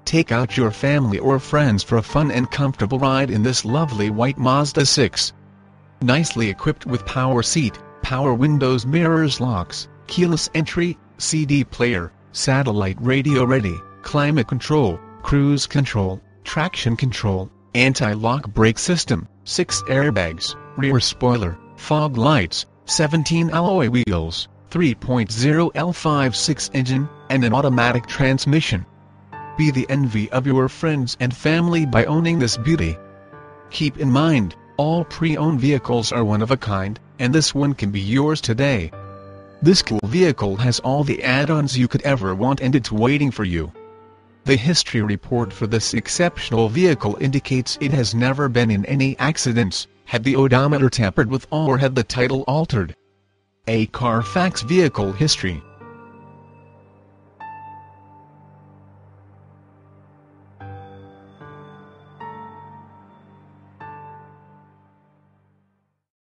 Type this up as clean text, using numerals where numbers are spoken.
Take out your family or friends for a fun and comfortable ride in this lovely white Mazda 6. Nicely equipped with power seat, power windows, mirrors, locks, keyless entry, CD player, satellite radio ready, climate control, cruise control, traction control, anti-lock brake system, 6 airbags, rear spoiler, fog lights, 17 alloy wheels, 3.0 L56 engine, and an automatic transmission. Be the envy of your friends and family by owning this beauty. Keep in mind, all pre-owned vehicles are one of a kind, and this one can be yours today. This cool vehicle has all the add-ons you could ever want, and it's waiting for you. The history report for this exceptional vehicle indicates it has never been in any accidents, had the odometer tampered with, or had the title altered. A Carfax Vehicle History